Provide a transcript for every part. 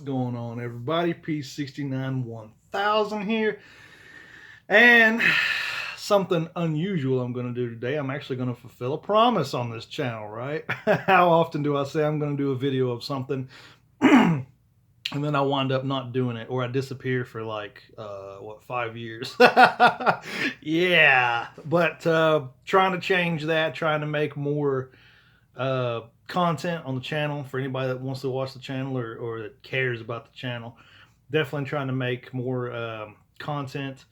What's going on, everybody? P69 1000 here. And something unusual I'm going to do today. I'm actually going to fulfill a promise on this channel, right? How often do I say I'm going to do a video of something and then I wind up not doing it, or I disappear for like, 5 years? Yeah, but trying to change that, trying to make more content on the channel for anybody that wants to watch the channel or that cares about the channel. Definitely trying to make more content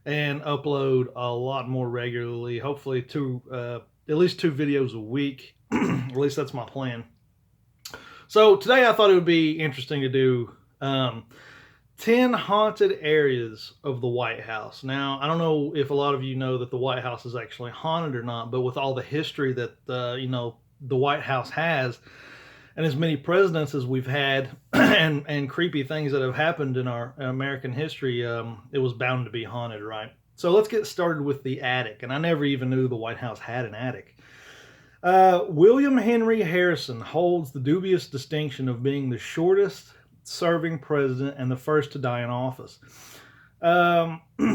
and upload a lot more regularly. Hopefully at least two videos a week. At least that's my plan. So today I thought it would be interesting to do 10 haunted areas of the White House. Now, I don't know if a lot of you know that the White House is actually haunted or not, but with all the history that the White House has, and as many presidents as we've had, and creepy things that have happened in our American history, it was bound to be haunted, right? So let's get started with the attic. And I never even knew the White House had an attic. William Henry Harrison holds the dubious distinction of being the shortest serving president and the first to die in office.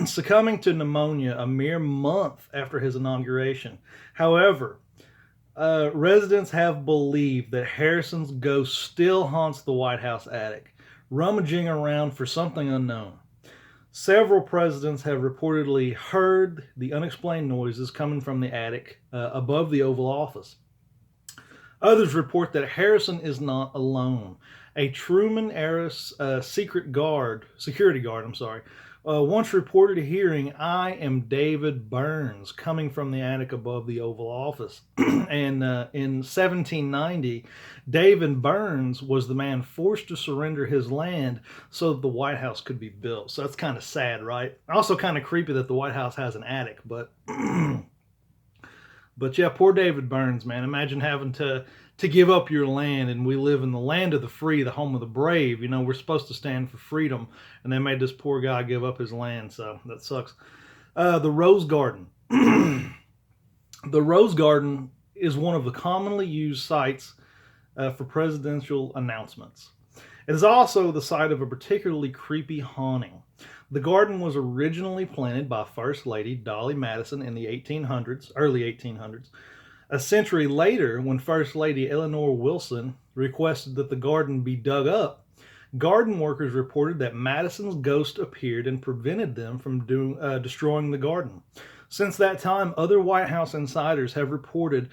Succumbing to pneumonia a mere month after his inauguration. However, residents have believed that Harrison's ghost still haunts the White House attic, rummaging around for something unknown. Several presidents have reportedly heard the unexplained noises coming from the attic above the Oval Office. Others report that Harrison is not alone. A Truman-era security guard, once reported hearing "I am David Burns" coming from the attic above the Oval Office. And in 1790, David Burns was the man forced to surrender his land so that the White House could be built. So that's kind of sad, right? Also kind of creepy that the White House has an attic, but but yeah, poor David Burns, man. Imagine having to give up your land, and we live in the land of the free, the home of the brave. You know, we're supposed to stand for freedom, and they made this poor guy give up his land, so that sucks. The Rose Garden. The Rose Garden is one of the commonly used sites for presidential announcements. It is also the site of a particularly creepy haunting. The garden was originally planted by First Lady Dolly Madison in the early 1800s. A century later, when First Lady Eleanor Wilson requested that the garden be dug up, garden workers reported that Madison's ghost appeared and prevented them from destroying the garden. Since that time, other White House insiders have reported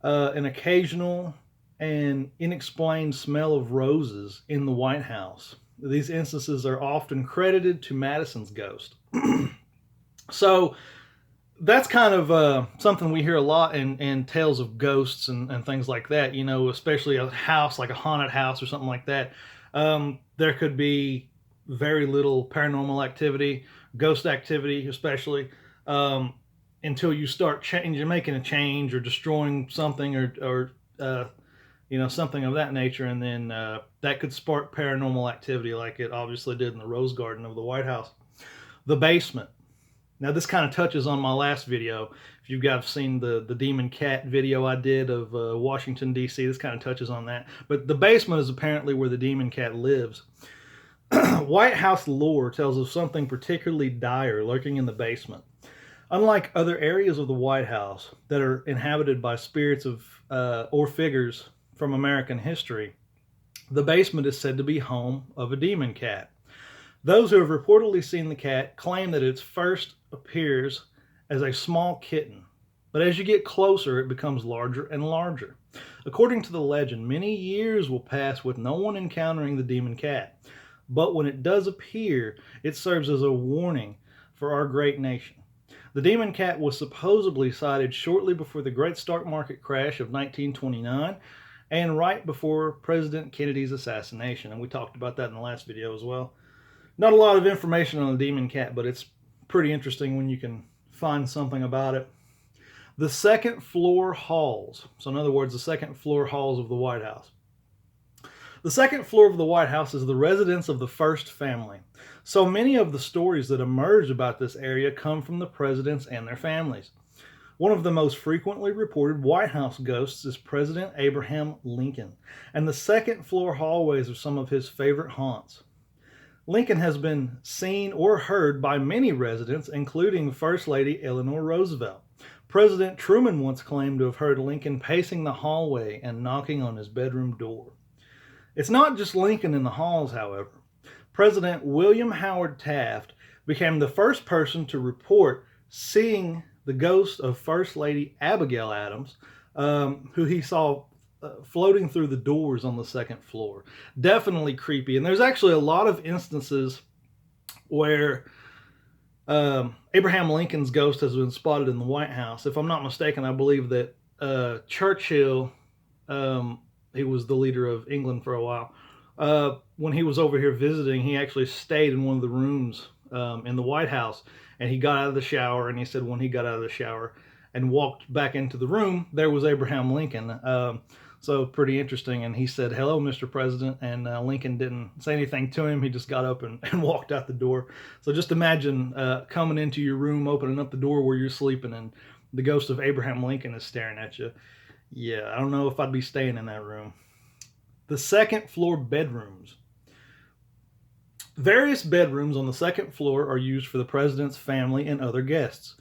an occasional and unexplained smell of roses in the White House. These instances are often credited to Madison's ghost. So that's kind of something we hear a lot in tales of ghosts and things like that, you know, especially a house, like a haunted house or something like that. There could be very little paranormal activity, ghost activity especially, until you start making a change or destroying something or something of that nature, and then that could spark paranormal activity like it obviously did in the Rose Garden of the White House. The basement. Now, this kind of touches on my last video. If you guys have seen the Demon Cat video I did of Washington, D.C., this kind of touches on that. But the basement is apparently where the Demon Cat lives. White House lore tells of something particularly dire lurking in the basement. Unlike other areas of the White House that are inhabited by spirits of or figures from American history, the basement is said to be home of a demon cat. Those who have reportedly seen the cat claim that it first appears as a small kitten, but as you get closer, it becomes larger and larger. According to the legend, many years will pass with no one encountering the demon cat, but when it does appear, it serves as a warning for our great nation. The demon cat was supposedly sighted shortly before the Great Stock Market crash of 1929 and right before President Kennedy's assassination, and we talked about that in the last video as well. Not a lot of information on the demon cat, but it's pretty interesting when you can find something about it. The second floor halls. So in other words, the second floor halls of the White House. The second floor of the White House is the residence of the first family. So many of the stories that emerge about this area come from the presidents and their families. One of the most frequently reported White House ghosts is President Abraham Lincoln, and the second floor hallways are some of his favorite haunts. Lincoln has been seen or heard by many residents, including First Lady Eleanor Roosevelt. President Truman once claimed to have heard Lincoln pacing the hallway and knocking on his bedroom door. It's not just Lincoln in the halls, however. President William Howard Taft became the first person to report seeing the ghost of First Lady Abigail Adams, who he saw floating through the doors on the second floor. Definitely creepy. And there's actually a lot of instances where Abraham Lincoln's ghost has been spotted in the White House. If I'm not mistaken, I believe that Churchill, he was the leader of England for a while, when he was over here visiting, he actually stayed in one of the rooms in the White House, and he got out of the shower, and he said when he got out of the shower and walked back into the room, there was Abraham Lincoln. So pretty interesting. And he said, "Hello, Mr. President." And Lincoln didn't say anything to him. He just got up and walked out the door. So just imagine coming into your room, opening up the door where you're sleeping, and the ghost of Abraham Lincoln is staring at you. Yeah, I don't know if I'd be staying in that room. The second floor bedrooms. Various bedrooms on the second floor are used for the president's family and other guests.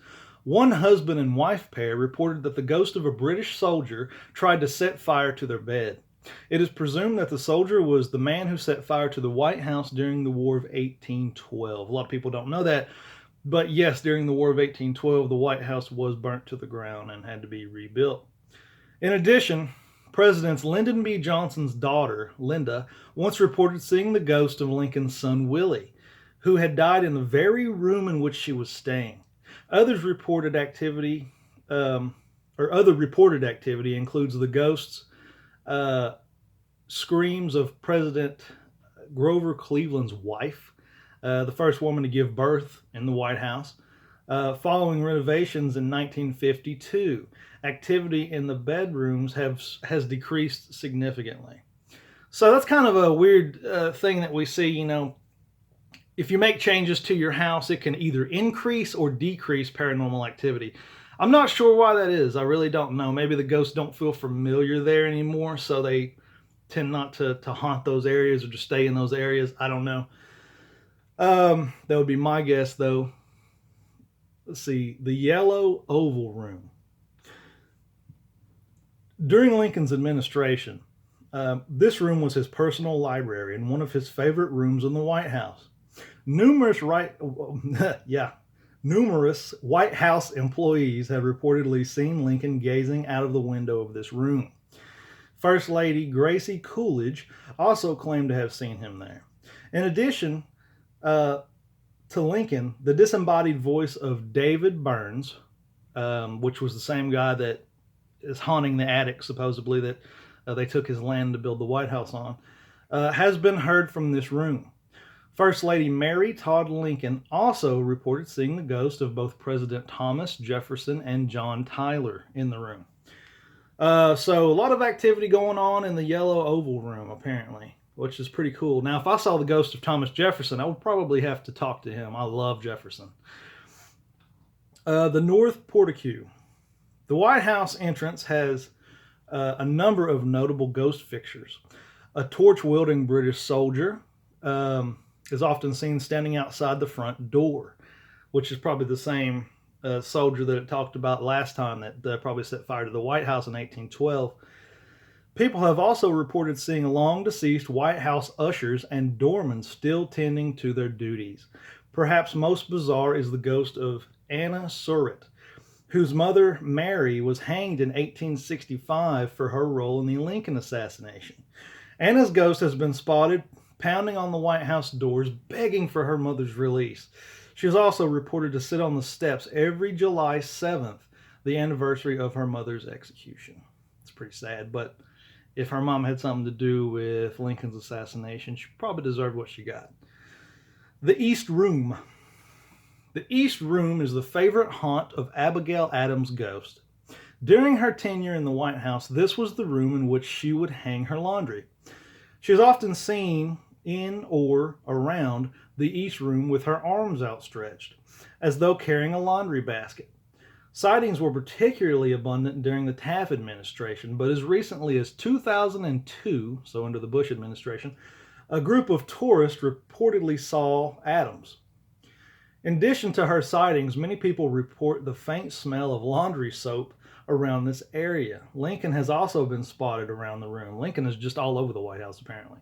One husband and wife pair reported that the ghost of a British soldier tried to set fire to their bed. It is presumed that the soldier was the man who set fire to the White House during the War of 1812. A lot of people don't know that, but yes, during the War of 1812, the White House was burnt to the ground and had to be rebuilt. In addition, President Lyndon B. Johnson's daughter, Linda, once reported seeing the ghost of Lincoln's son, Willie, who had died in the very room in which she was staying. Other reported activity includes the ghosts' screams of President Grover Cleveland's wife, the first woman to give birth in the White House. Following renovations in 1952, activity in the bedrooms has decreased significantly. So that's kind of a weird thing that we see, you know. If you make changes to your house, it can either increase or decrease paranormal activity. I'm not sure why that is. I really don't know. Maybe the ghosts don't feel familiar there anymore, so they tend not to haunt those areas or just stay in those areas. I don't know. That would be my guess, though. Let's see. The Yellow Oval Room. During Lincoln's administration, this room was his personal library and one of his favorite rooms in the White House. Numerous White House employees have reportedly seen Lincoln gazing out of the window of this room. First Lady Gracie Coolidge also claimed to have seen him there. In addition to Lincoln, the disembodied voice of David Burns, which was the same guy that is haunting the attic, supposedly, that they took his land to build the White House on, has been heard from this room. First Lady Mary Todd Lincoln also reported seeing the ghost of both President Thomas Jefferson and John Tyler in the room. So a lot of activity going on in the Yellow Oval Room, apparently, which is pretty cool. Now, if I saw the ghost of Thomas Jefferson, I would probably have to talk to him. I love Jefferson. The North Portico. The White House entrance has a number of notable ghost fixtures. A torch-wielding British soldier is often seen standing outside the front door, which is probably the same soldier that it talked about last time that probably set fire to the White House in 1812. People have also reported seeing long-deceased White House ushers and doormen still tending to their duties. Perhaps most bizarre is the ghost of Anna Surratt, whose mother, Mary, was hanged in 1865 for her role in the Lincoln assassination. Anna's ghost has been spotted pounding on the White House doors, begging for her mother's release. She is also reported to sit on the steps every July 7th, the anniversary of her mother's execution. It's pretty sad, but if her mom had something to do with Lincoln's assassination, she probably deserved what she got. The East Room. The East Room is the favorite haunt of Abigail Adams' ghost. During her tenure in the White House, this was the room in which she would hang her laundry. She is often seen in or around the East Room with her arms outstretched, as though carrying a laundry basket. Sightings were particularly abundant during the Taft administration, but as recently as 2002, so under the Bush administration, a group of tourists reportedly saw Adams. In addition to her sightings, many people report the faint smell of laundry soap around this area. Lincoln has also been spotted around the room. Lincoln is just all over the White House, apparently.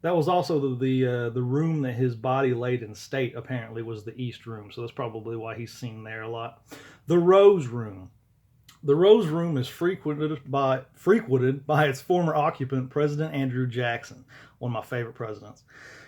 That was also the room that his body laid in state, apparently, was the East Room. So that's probably why he's seen there a lot. The Rose Room. The Rose Room is frequented by its former occupant, President Andrew Jackson, one of my favorite presidents.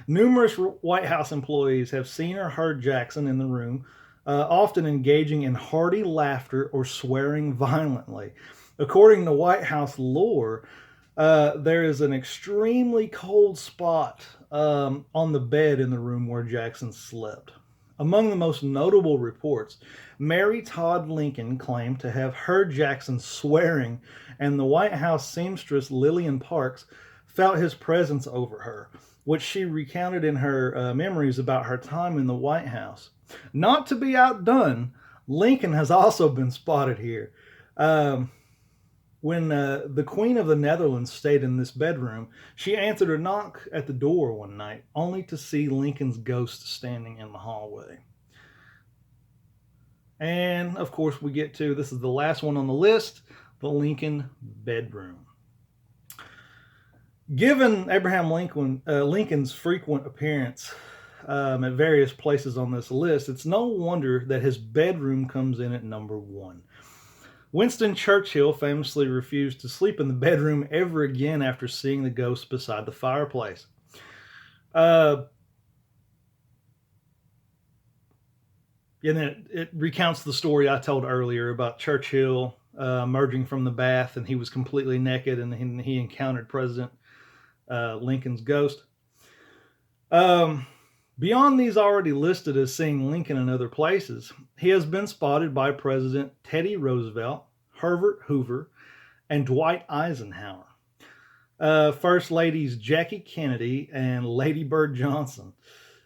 Numerous White House employees have seen or heard Jackson in the room, often engaging in hearty laughter or swearing violently. According to White House lore, there is an extremely cold spot on the bed in the room where Jackson slept. Among the most notable reports, Mary Todd Lincoln claimed to have heard Jackson swearing, and the White House seamstress Lillian Parks felt his presence over her, which she recounted in her memories about her time in the White House. Not to be outdone, Lincoln has also been spotted here. When the Queen of the Netherlands stayed in this bedroom, she answered a knock at the door one night, only to see Lincoln's ghost standing in the hallway. And, of course, we get to, this is the last one on the list, the Lincoln bedroom. Given Abraham Lincoln's frequent appearance at various places on this list, it's no wonder that his bedroom comes in at number 1. Winston Churchill famously refused to sleep in the bedroom ever again after seeing the ghost beside the fireplace. And it recounts the story I told earlier about Churchill emerging from the bath, and he was completely naked, and he encountered President Lincoln's ghost. Beyond these already listed as seeing Lincoln in other places, he has been spotted by President Teddy Roosevelt, Herbert Hoover, and Dwight Eisenhower. First Ladies Jackie Kennedy and Lady Bird Johnson,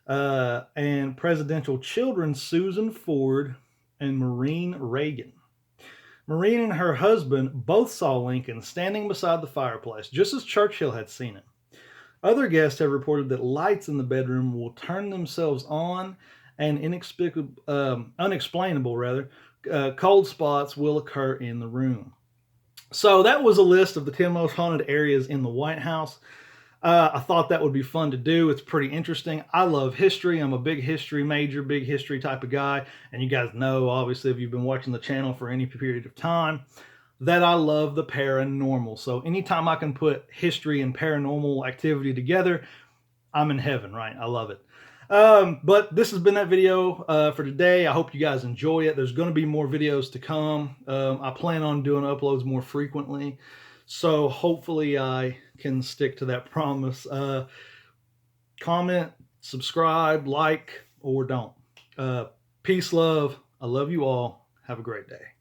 and presidential children Susan Ford and Maureen Reagan. Maureen and her husband both saw Lincoln standing beside the fireplace, just as Churchill had seen him. Other guests have reported that lights in the bedroom will turn themselves on, and unexplainable cold spots will occur in the room. So that was a list of the 10 most haunted areas in the White House. I thought that would be fun to do. It's pretty interesting. I love history. I'm a big history major, big history type of guy. And you guys know, obviously, if you've been watching the channel for any period of time, that I love the paranormal. So anytime I can put history and paranormal activity together, I'm in heaven, right? I love it. But this has been that video for today. I hope you guys enjoy it. There's going to be more videos to come. I plan on doing uploads more frequently. So hopefully I can stick to that promise. Comment, subscribe, like, or don't. Peace, love. I love you all. Have a great day.